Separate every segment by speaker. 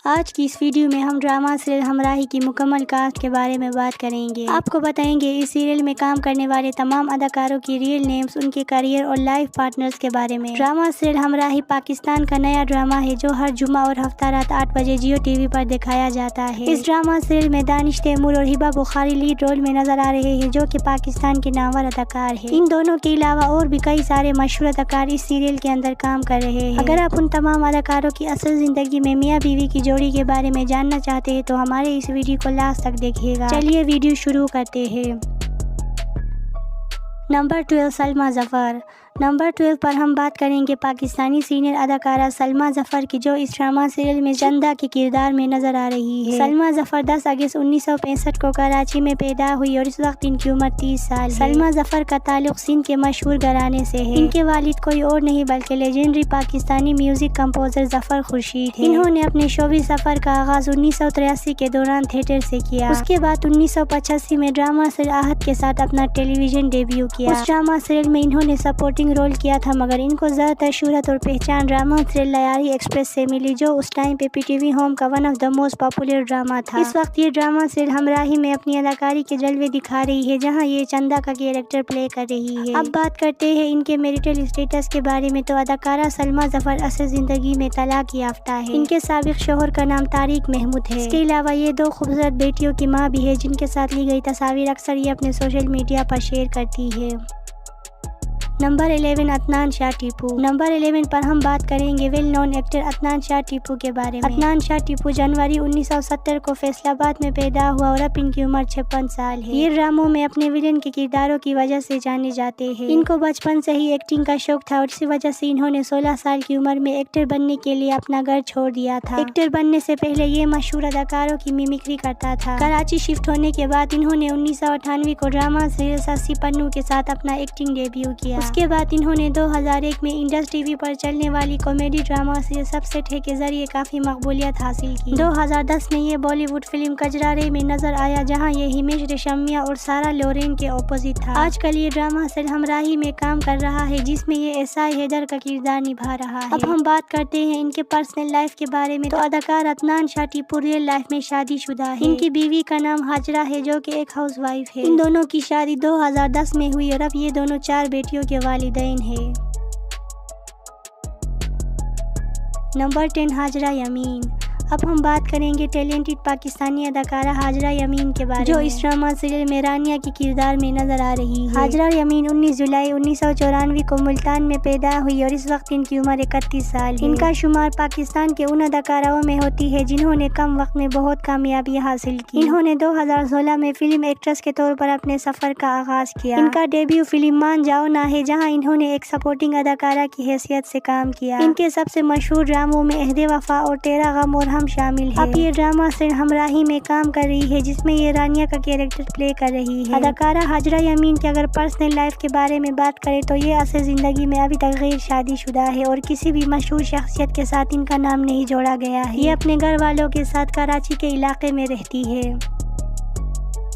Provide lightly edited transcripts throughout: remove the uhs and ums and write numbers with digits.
Speaker 1: آج کی اس ویڈیو میں ہم ڈرامہ سیریل ہمراہی کی مکمل کاسٹ کے بارے میں بات کریں گے۔ آپ کو بتائیں گے اس سیریل میں کام کرنے والے تمام اداکاروں کی ریئل نیمز، ان کے کیریئر اور لائف پارٹنرز کے بارے میں۔ ڈرامہ سیریل ہمراہی پاکستان کا نیا ڈرامہ ہے جو ہر جمعہ اور ہفتہ رات 8 بجے جیو ٹی وی پر دکھایا جاتا ہے۔ اس ڈرامہ سیریل میں دانش تیمور اور ہبہ بخاری لیڈ رول میں نظر آ رہے ہیں، جو کہ پاکستان کے نامور اداکار ہیں۔ ان دونوں کے علاوہ اور بھی کئی سارے مشہور اداکار اس سیریل کے اندر کام کر رہے ہیں۔ اگر آپ ان تمام اداکاروں کی اصل زندگی میں میاں بیوی کی جوڑی کے بارے میں جاننا چاہتے ہیں تو ہمارے اس ویڈیو کو لاسٹ تک دیکھیے گا۔ چلیے ویڈیو شروع کرتے ہیں۔ نمبر 12 سلمیٰ ظفر۔ نمبر 12 پر ہم بات کریں گے پاکستانی سینئر اداکارہ سلمیٰ ظفر کی، جو اس ڈرامہ سیریل میں چندہ کے کردار میں نظر آ رہی ہے۔ سلمیٰ ظفر 10 اگست 1965 کو کراچی میں پیدا ہوئی اور اس وقت ان کی عمر 30 سال ہے۔ سلمیٰ ظفر کا تعلق سندھ کے مشہور گھرانے سے ہے۔ ان کے والد کوئی اور نہیں بلکہ لیجنڈری پاکستانی میوزک کمپوزر ظفر خورشید ہیں۔ انہوں نے اپنے شوبی سفر کا آغاز 1983 کے دوران تھیٹر سے کیا۔ اس کے بعد 1985 میں ڈرامہ سیریل آہت کے ساتھ اپنا ٹیلی ویژن ڈیبیو کیا۔ اس ڈرامہ سیریل میں انہوں نے سپورٹنگ رول کیا تھا، مگر ان کو زیادہ تر شہرت اور پہچان ڈرامہ سیریل لیاری ایکسپریس سے ملی، جو اس ٹائم پہ پی ٹی وی ہوم کا one of the most popular drama تھا۔ اس وقت یہ ڈرامہ سیریل ہمراہی میں اپنی اداکاری کے جلوے دکھا رہی ہے، جہاں یہ چندہ کا کیریکٹر پلے کر رہی ہے۔ اب بات کرتے ہیں ان کے میریٹل اسٹیٹس کے بارے میں، تو اداکارہ سلمیٰ ظفر اصل زندگی میں طلاق یافتہ ہے۔ ان کے سابق شوہر کا نام طارق محمود ہے۔ اس کے علاوہ یہ 2 خوبصورت بیٹیوں کی ماں بھی ہے، جن کے ساتھ لی گئی تصاویر اکثر یہ اپنے سوشل میڈیا پر شیئر کرتی ہے۔ نمبر 11 عدنان شاہ ٹیپو۔ نمبر 11 پر ہم بات کریں گے ویل نون ایکٹر عدنان شاہ ٹیپو کے بارے میں۔ عدنان شاہ ٹیپو جنوری 1970 کو فیصل آباد میں پیدا ہوا اور اب ان کی عمر 56 سال ہے۔ یہ ڈراموں میں اپنے ویلن کے کرداروں کی وجہ سے جانے جاتے ہیں۔ ان کو بچپن سے ہی ایکٹنگ کا شوق تھا اور اسی وجہ سے انہوں نے 16 سال کی عمر میں ایکٹر بننے کے لیے اپنا گھر چھوڑ دیا تھا۔ ایکٹر بننے سے پہلے یہ مشہور اداکاروں کی میمکری کرتا تھا۔ کراچی شفٹ ہونے کے بعد انہوں نے 1998 کو ڈرامہ سیریل سسی پنو کے ساتھ اپنا ایکٹنگ ڈیبیو کیا۔ اس کے بعد انہوں نے 2001 میں انڈس ٹی وی پر چلنے والی کامیڈی ڈرامہ سیریل سب سیٹ ہے کے ذریعے کافی مقبولیت حاصل کی۔ 2010 میں یہ بالی ووڈ فلم کجرارے میں نظر آیا، جہاں یہ ہمیش ریشمیا اور سارہ لورین کے اپوزٹ تھا۔ آج کل یہ ڈرامہ سیریل ہمراہی میں کام کر رہا ہے، جس میں یہ ایسائی حیدر کا کردار نبھا رہا ہے۔ اب ہم بات کرتے ہیں ان کے پرسنل لائف کے بارے میں، تو اداکار عدنان شاہ ٹیپو ریئل لائف میں شادی شدہ ہے۔ ان کی بیوی کا نام ہاجرہ ہے، جو کہ ایک ہاؤس وائف ہے۔ ان دونوں کی شادی 2010 میں ہوئی اور اب یہ دونوں 4 بیٹیوں کے والدین ہیں۔ نمبر 10 ہاجرہ یمین۔ اب ہم بات کریں گے ٹیلنٹڈ پاکستانی اداکارہ ہاجرہ یمین کے بارے میں، جو اس ڈرامہ سیریل میں رانیہ کے کردار میں نظر آ رہی ہے۔ ہاجرہ یمین 19 جولائی 1994 کو ملتان میں پیدا ہوئی اور اس وقت ان کی عمر 31 سال ہے۔ ان کا شمار پاکستان کے ان اداکاروں میں ہوتی ہے جنہوں نے کم وقت میں بہت کامیابی حاصل کی۔ انہوں نے 2016 میں فلم ایکٹریس کے طور پر اپنے سفر کا آغاز کیا۔ ان کا ڈیبیو فلم مان جاؤ نا ہے، جہاں انہوں نے ایک سپورٹنگ اداکارہ کی حیثیت سے کام کیا۔ ان کے سب سے مشہور ڈراموں میں عہد وفا اور تیرا غم اور ہم شامل ہے۔ اب یہ ڈرامہ سیریل ہمراہی میں کام کر رہی ہے، جس میں یہ رانیہ کا کیریکٹر پلے کر رہی ہے۔ اداکارہ ہاجرہ یمین کی اگر پرسنل لائف کے بارے میں بات کریں تو یہ اصل زندگی میں ابھی تک غیر شادی شدہ ہے اور کسی بھی مشہور شخصیت کے ساتھ ان کا نام نہیں جوڑا گیا ہے۔ یہ اپنے گھر والوں کے ساتھ کراچی کے علاقے میں رہتی ہے۔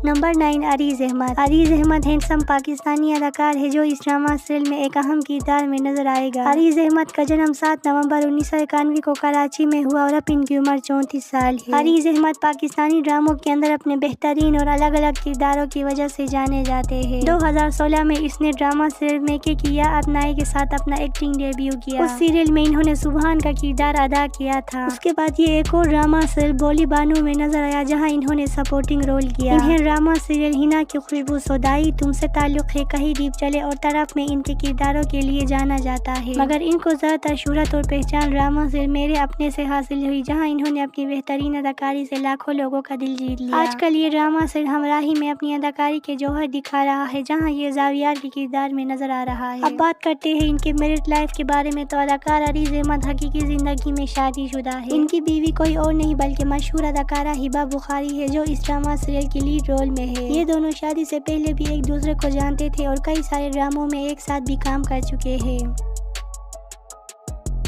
Speaker 1: نمبر 9 عریض احمد۔ عریض احمد ہینڈسم پاکستانی اداکار ہے، جو اس ڈرامہ سیریل میں ایک اہم کردار میں نظر آئے گا۔ عریض احمد کا جنم 7 نومبر 1991 کو کراچی میں ہوا اور اب ان کی عمر 34 سال ہے۔ عریض احمد پاکستانی ڈراموں کے اندر اپنے بہترین اور الگ الگ کرداروں کی وجہ سے جانے جاتے ہیں۔ 2016 میں اس نے ڈرامہ سیریل میکے کی یا ادنائی کے ساتھ اپنا ایکٹنگ ڈیبیو کیا۔ اس سیریل میں انہوں نے سبحان کا کردار ادا کیا تھا۔ اس کے بعد یہ ایک اور ڈرامہ سیریل بولی بانو میں نظر آیا، جہاں انہوں نے سپورٹنگ رول کیا۔ انہیں ڈرامہ سیریل ہنا کی خوشبو، سودائی، تم سے تعلق ہے، کہیں ڈیپ چلے اور طرف میں ان کے کرداروں کے لیے جانا جاتا ہے، مگر ان کو زیادہ تر شہرت اور پہچان ڈرامہ سیریل میرے اپنے سے حاصل ہوئی، جہاں انہوں نے اپنی بہترین اداکاری سے لاکھوں لوگوں کا دل جیت لیا۔ آج کل یہ ڈرامہ سیریل ہمراہی میں اپنی اداکاری کے جوہر دکھا رہا ہے، جہاں یہ زاویار کے کردار میں نظر آ رہا ہے۔ اب بات کرتے ہیں ان کے میرڈ لائف کے بارے میں، تو اداکار عریض احمد حقیقی زندگی میں شادی شدہ ہے۔ ان کی بیوی کوئی اور نہیں بلکہ مشہور اداکارہ ہبہ بخاری ہے، جو اس ڈرامہ سیریل کی لیڈ رول میں ہے۔ یہ دونوں شادی سے پہلے بھی ایک دوسرے کو جانتے تھے اور کئی سارے ڈراموں میں ایک ساتھ بھی کام کر چکے ہیں۔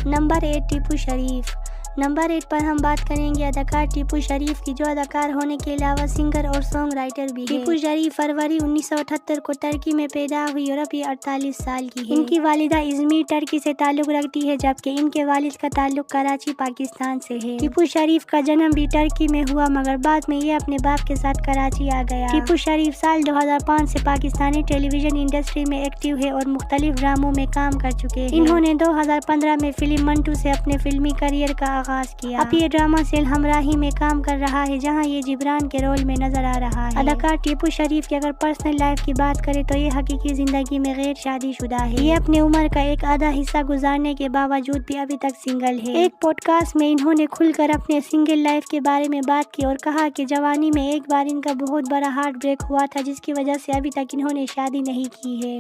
Speaker 1: نمبر 8 ٹیپو شریف۔ نمبر 8 پر ہم بات کریں گے اداکار ٹیپو شریف کی، جو اداکار ہونے کے علاوہ سنگر اور سانگ رائٹر بھی ہے۔ ٹیپو شریف فروری 1978 کو ترکی میں پیدا ہوئی اور اب یہ 48 سال کی ہے۔ ان کی والدہ ازمیر ترکی سے تعلق رکھتی ہے، جبکہ ان کے والد کا تعلق کراچی پاکستان سے ہے۔ ٹیپو شریف کا جنم بھی ترکی میں ہوا، مگر بعد میں یہ اپنے باپ کے ساتھ کراچی آ گیا۔ ٹیپو شریف سال 2005 سے پاکستانی ٹیلی ویژن انڈسٹری میں ایکٹیو ہے اور مختلف ڈراموں میں کام کر چکے ہیں۔ انہوں نے 2015 میں فلم منٹو سے اپنے فلمی کیریئر کا آغاز کیا۔ اب یہ ڈرامہ سیل ہمراہی میں کام کر رہا ہے، جہاں یہ جبران کے رول میں نظر آ رہا ہے۔ اداکار ٹیپو شریف کی اگر پرسنل لائف کی بات کریں تو یہ حقیقی زندگی میں غیر شادی شدہ ہے۔ یہ اپنی عمر کا ایک آدھا حصہ گزارنے کے باوجود بھی ابھی تک سنگل ہے۔ ایک پوڈ کاسٹ میں انہوں نے کھل کر اپنے سنگل لائف کے بارے میں بات کی اور کہا کہ جوانی میں ایک بار ان کا بہت بڑا ہارٹ بریک ہوا تھا، جس کی وجہ سے ابھی تک انہوں نے شادی نہیں کی ہے۔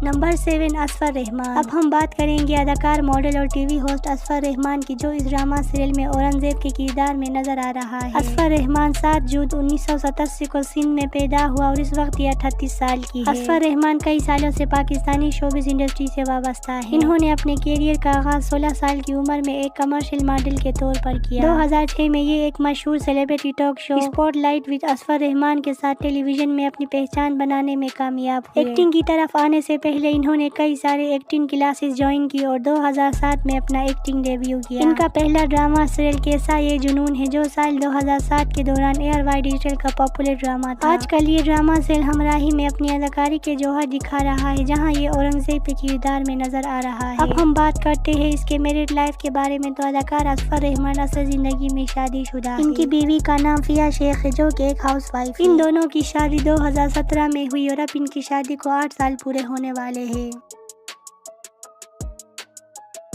Speaker 1: نمبر 7 اظفر رحمان۔ اب ہم بات کریں گے اداکار، ماڈل اور ٹی وی ہوسٹ اظفر رحمان کی، جو اس ڈرامہ سیریل میں اورنگزیب کے کردار میں نظر آ رہا ہے۔ اظفر رحمان 7 جون 1987 کو سندھ میں پیدا ہوا اور اس وقت یہ 38 سال کی ہے۔ اظفر رحمان کئی سالوں سے پاکستانی شوبز انڈسٹری سے وابستہ ہے۔ انہوں نے اپنے کیریئر کا آغاز 16 سال کی عمر میں ایک کمرشل ماڈل کے طور پر کیا۔ 2006 میں یہ ایک مشہور celebrity talk show spotlight with Azfar Rehman کے ساتھ ٹیلی ویژن میں اپنی پہچان بنانے میں کامیاب ہوئے۔ ایکٹنگ کی طرف آنے سے پہلے انہوں نے کئی سارے ایکٹنگ کلاسز جوائن کی اور 2007 میں اپنا ایکٹنگ ڈیبیو کیا۔ ان کا پہلا ڈرامہ سیریل کیسا یہ جنون ہے، جو سال 2007 کے دوران ایئر وائی ڈیجیٹل کا پاپولر ڈرامہ تھا۔ آج کل یہ ڈرامہ سیل ہمراہی میں اپنی اداکاری کے جوہر دکھا رہا ہے، جہاں یہ اورنگزیب کے کردار میں نظر آ رہا ہے۔ اب ہم بات کرتے ہیں اس کے میرڈ لائف کے بارے میں، تو اداکار اظفر رحمان اصل زندگی میں شادی شدہ ہے۔ ان کی بیوی کا نام فیا شیخ ہے، جو کہ ایک ہاؤس وائف ہے۔ ان دونوں کی شادی 2017 میں ہوئی اور اب ان کی شادی کو 8 سال پورے ہونے والے ہیں۔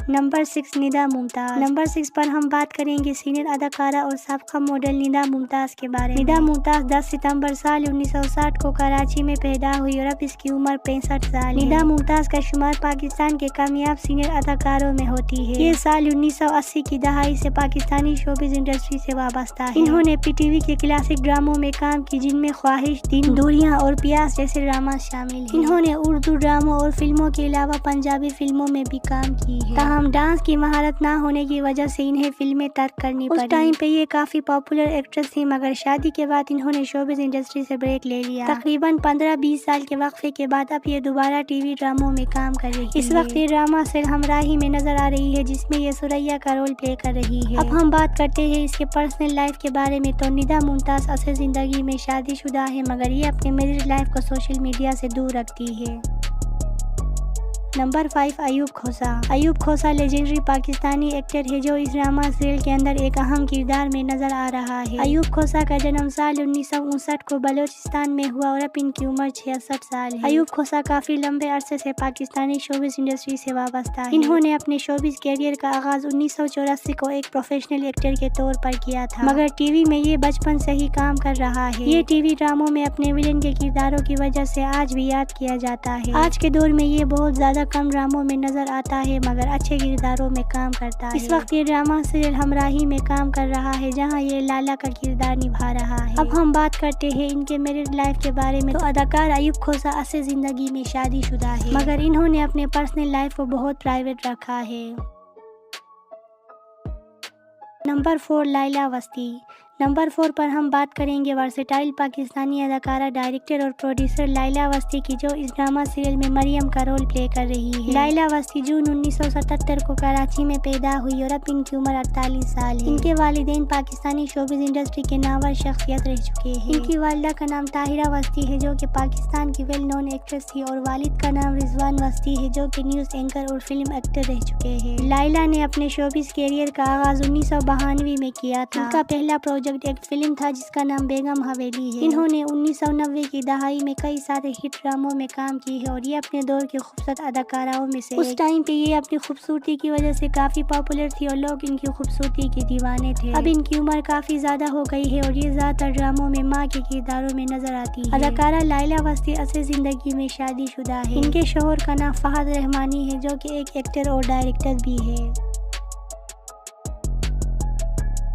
Speaker 1: نمبر 6 ندا ممتاز۔ نمبر 6 پر ہم بات کریں گے سینئر اداکارہ اور سابقہ ماڈل ندا ممتاز کے بارے میں۔ ندا ممتاز 10 ستمبر سال 1960 کو کراچی میں پیدا ہوئی اور اب اس کی عمر 65 سال ہے۔ ندا ممتاز کا شمار پاکستان کے کامیاب سینئر اداکاروں میں ہوتی ہے۔ یہ سال 1980 کی دہائی سے پاکستانی شوبز انڈسٹری سے وابستہ ہے۔ انہوں نے پی ٹی وی کے کلاسک ڈراموں میں کام کی، جن میں خواہش، دن دوریاں اور پیاس جیسے ڈرامہ شامل ہیں۔ انہوں نے اردو ڈراموں اور فلموں کے علاوہ پنجابی فلموں میں بھی کام کی ہے۔ ڈانس کی مہارت نہ ہونے کی وجہ سے انہیں فلمیں ترک کرنی پڑی۔ اس ٹائم پہ یہ کافی پاپولر ایکٹریس تھی، مگر شادی کے بعد انہوں نے شوبز انڈسٹری سے بریک لے لیا۔ تقریباً 15-20 سال کے وقفے کے بعد اب یہ دوبارہ ٹی وی ڈراموں میں کام کر رہی ہے۔ اس وقت یہ ڈرامہ سیل ہمراہی میں نظر آ رہی ہے، جس میں یہ سوریا کا رول پلے کر رہی ہے۔ اب ہم بات کرتے ہیں اس کے پرسنل لائف کے بارے میں، تو ندا ممتاز اصل زندگی میں شادی شدہ ہے، مگر یہ اپنے میرج لائف کو سوشل میڈیا سے دور رکھتی ہے۔ نمبر 5 ایوب کھوسا۔ ایوب کھوسا لیجنڈری پاکستانی ایکٹر ہے، جو اس ڈرامہ سیریل کے اندر ایک اہم کردار میں نظر آ رہا ہے۔ ایوب کھوسا کا جنم سال 1959 کو بلوچستان میں ہوا اور اب ان کی عمر 66 سال ہے۔ ایوب کھوسا کافی لمبے عرصے سے پاکستانی شوبز انڈسٹری سے وابستہ ہے۔ انہوں نے اپنے شوبز کیریئر کا آغاز 1984 کو ایک پروفیشنل ایکٹر کے طور پر کیا تھا، مگر ٹی وی میں یہ بچپن سے ہی کام کر رہا ہے۔ یہ ٹی وی ڈراموں میں اپنے ویلن کے کرداروں کی وجہ سے آج بھی یاد کیا جاتا ہے۔ آج کے دور میں یہ بہت زیادہ کم ڈراموں میں نظر آتا ہے، مگر اچھے کرداروں میں کام کرتا ہے۔ اس وقت یہ ڈرامہ سیریل ہمراہی میں کام کر رہا ہے، جہاں یہ لالا کا کردار نبھا رہا ہے۔ اب ہم بات کرتے ہیں ان کے میرڈ لائف کے بارے میں، تو اداکار ایوب کھوسا اصل زندگی میں شادی شدہ ہے، مگر انہوں نے اپنے پرسنل لائف کو بہت پرائیویٹ رکھا ہے۔ نمبر 4 لائلہ وسطی۔ نمبر 4 پر ہم بات کریں گے ورسٹائل پاکستانی اداکارہ، ڈائریکٹر اور پروڈیوسر لائلہ وسطی کی، جو اس ڈرامہ سیریل میں مریم کا رول پلے کر رہی ہے۔ لائلہ وسطی جون 1977 کو کراچی میں پیدا ہوئی اور اب ان کی عمر 48 سال ہے۔ ان کے والدین پاکستانی شوبز انڈسٹری کے نامور شخصیت رہ چکے ہیں۔ ان کی والدہ کا نام طاہرہ وسطی ہے، جو کہ پاکستان کی ویل نون ایکٹریس تھی، اور والد کا نام رضوان وسطی ہے، جو کہ نیوز اینکر اور فلم ایکٹر رہ چکے ہیں۔ لائلہ نے اپنے شوبز کیریئر کا آغاز 1992 میں کیا تھا۔ ان کا پہلا پروجیکٹ ایک فلم تھا جس کا نام بیگم حویلی ہے۔ انہوں نے 1990 کی دہائی میں کئی سارے ہٹ ڈراموں میں کام کی ہے، اور یہ اپنے دور کی خوبصورت اداکاراؤں میں سے اس ٹائم پہ یہ اپنی خوبصورتی کی وجہ سے کافی پاپولر تھی اور لوگ ان کی خوبصورتی کے دیوانے تھے۔ اب ان کی عمر کافی زیادہ ہو گئی ہے اور یہ زیادہ تر ڈراموں میں ماں کے کرداروں میں نظر آتی ہے۔ اداکارہ لائلہ وسطی اصل زندگی میں شادی شدہ ہے۔ ان کے شوہر کا نام فہد رحمانی ہے، جو کہ ایک ایکٹر اور ڈائریکٹر بھی ہے۔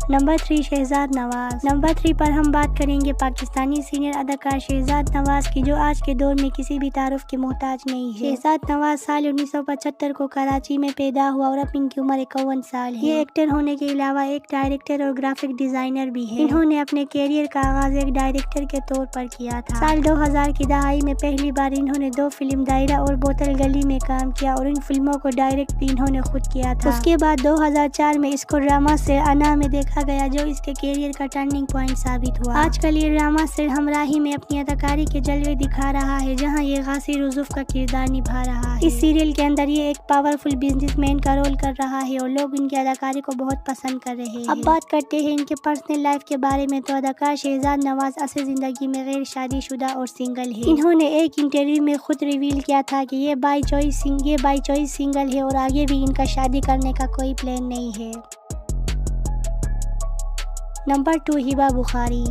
Speaker 1: نمبر 3 شہزاد نواز۔ نمبر 3 پر ہم بات کریں گے پاکستانی سینئر اداکار شہزاد نواز کی، جو آج کے دور میں کسی بھی تعارف کے محتاج نہیں ہے۔ شہزاد نواز سال 1975 کو کراچی میں پیدا ہوا اور اب ان کی عمر 51 سال ہے۔ یہ ایکٹر ہونے کے علاوہ ایک ڈائریکٹر اور گرافک ڈیزائنر بھی ہے۔ انہوں نے اپنے کیریئر کا آغاز ایک ڈائریکٹر کے طور پر کیا تھا۔ سال 2000 کی دہائی میں پہلی بار انہوں نے 2 فلم دائرہ اور بوتل گلی میں کام کیا اور ان فلموں کو ڈائریکٹ بھی انہوں نے خود کیا تھا۔ اس کے بعد 2004 میں اس کو ڈرامہ سیریل انا میں دیکھا گیا، جو اس کے کیریئر کا ٹرننگ پوائنٹ ثابت ہوا۔ آج کل یہ ڈرامہ سیریل ہمراہی میں اپنی اداکاری کے جلوے دکھا رہا ہے، جہاں یہ غازی رضوف کا کردار نبھا رہا ہے۔ اس سیریل کے اندر یہ ایک پاورفل بزنس مین کا رول کر رہا ہے اور لوگ ان کی اداکاری کو بہت پسند کر رہے ہیں۔ اب بات کرتے ہیں ان کے پرسنل لائف کے بارے میں، تو اداکار شہزاد نواز اصل زندگی میں غیر شادی شدہ اور سنگل ہے۔ انہوں نے ایک انٹرویو میں خود ریویل کیا تھا کہ یہ بائی چوائس سنگل ہے اور آگے بھی ان کا شادی کرنے کا کوئی پلان نہیں ہے۔ نمبر 2 ہبہ بخاری۔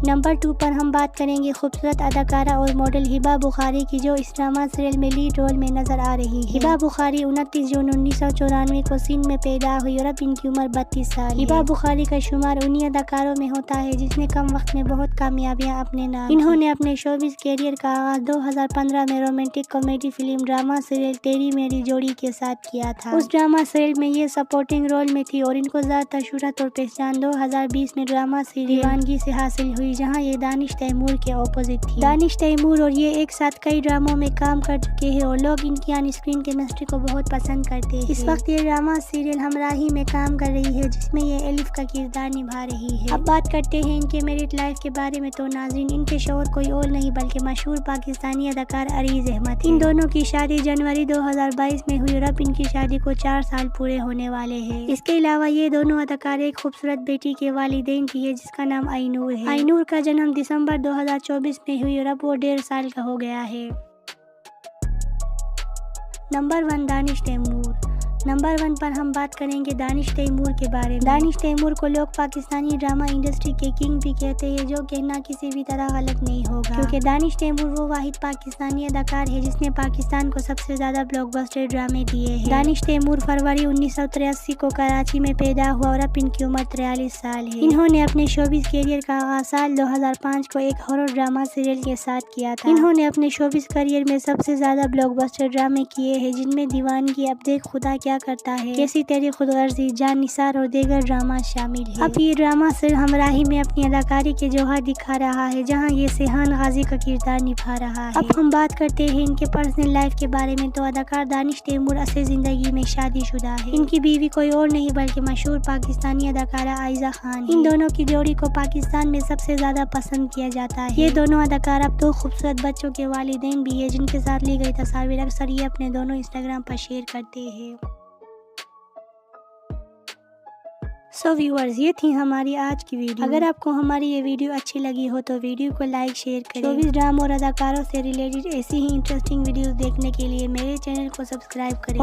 Speaker 1: نمبر 2 پر ہم بات کریں گے خوبصورت اداکارہ اور ماڈل ہبہ بخاری کی، جو اس ڈرامہ سیریل میں لیڈ رول میں نظر آ رہی ہے۔ ہبہ بخاری 29 جون 1994 کو سندھ میں پیدا ہوئی اور اب ان کی عمر 32 سال ہے۔ ہبہ بخاری کا شمار انہی اداکاروں میں ہوتا ہے جس نے کم وقت میں بہت کامیابیاں اپنے نام کی۔ انہوں نے اپنے شوبز کیریئر کا آغاز 2015 میں romantic comedy film drama serial تیری میری جوڑی کے ساتھ کیا تھا۔ اس ڈرامہ سیریل میں یہ سپورٹنگ رول میں تھی اور ان کو زیادہ تر شہرت اور پہچان 2020 میں ڈرامہ سیریل دیوانگی سے حاصل ہوئی، جہاں یہ دانش تیمور کے اپوزٹ تھی۔ دانش تیمور اور یہ ایک ساتھ کئی ڈراموں میں کام کر چکے ہیں اور لوگ ان کی آن اسکرین کیمسٹری کو بہت پسند کرتے ہیں۔ اس وقت یہ ڈرامہ سیریل ہمراہی میں کام کر رہی ہے، جس میں یہ الف کا کردار نبھا رہی ہے۔ اب بات کرتے ہیں ان کے میرڈ لائف کے بارے میں، تو ناظرین ان کے شوہر کوئی اور نہیں بلکہ مشہور پاکستانی اداکار عریض احمد ہیں۔ ان دونوں کی شادی جنوری 2022 میں ہوئی اور اب ان کی شادی کو 4 سال پورے ہونے والے ہیں۔ اس کے علاوہ یہ دونوں اداکار ایک خوبصورت بیٹی کے والدین بھی ہے، جس کا نام آئینور ہے۔ آئینور کا جنم دسمبر 2024 میں ہوئی اور اب وہ 1.5 سال کا ہو گیا ہے۔ نمبر 1 دانش تیمور۔ نمبر 1 پر ہم بات کریں گے دانش تیمور کے بارے میں۔ دانش تیمور کو لوگ پاکستانی ڈرامہ انڈسٹری کے کنگ بھی کہتے ہیں، جو کہنا کسی بھی طرح غلط نہیں ہوگا، کیونکہ دانش تیمور وہ واحد پاکستانی اداکار ہے جس نے پاکستان کو سب سے زیادہ بلاک بسٹر ڈرامے دیے ہیں۔ دانش تیمور فروری 1983 کو کراچی میں پیدا ہوا اور اب ان کی عمر 43 سال ہے۔ انہوں نے اپنے شوبز کیریئر کا آغاز سال 2005 کو ایک ہارر ڈرامہ سیریل کے ساتھ کیا تھا۔ انہوں نے اپنے شوبز کیریئر میں سب سے زیادہ بلاک بسٹر ڈرامے کیے ہیں، جن میں دیوانگی، اب دیکھ خدا کیا کرتا ہے، کیسی تیری خود غرضی، جان نثار اور دیگر ڈرامہ شامل ہیں۔ اب یہ ڈرامہ سیریل ہمراہی میں اپنی اداکاری کے جوہر دکھا رہا ہے، جہاں یہ سیحان غازی کا کردار نبھا رہا ہے۔ اب ہم بات کرتے ہیں ان کے پرسنل لائف کے بارے میں، تو اداکار دانش تیمور اصل زندگی میں شادی شدہ ہے۔ ان کی بیوی کوئی اور نہیں بلکہ مشہور پاکستانی اداکارہ عائزہ خان ہے۔ ان دونوں کی جوڑی کو پاکستان میں سب سے زیادہ پسند کیا جاتا ہے۔ یہ دونوں اداکار اب 2 خوبصورت بچوں کے والدین بھی ہیں، جن کے ساتھ لی گئی تصاویر اکثر یہ اپنے دونوں انسٹاگرام پر شیئر کرتے ہیں۔ ویورز، یہ تھی ہماری آج کی ویڈیو۔ اگر آپ کو ہماری یہ ویڈیو اچھی لگی ہو تو ویڈیو کو لائک شیئر کریں۔ شوبز ڈراموں اور اداکاروں سے ریلیٹڈ ایسی ہی انٹرسٹنگ ویڈیوز دیکھنے کے لیے میرے چینل کو سبسکرائب کریں۔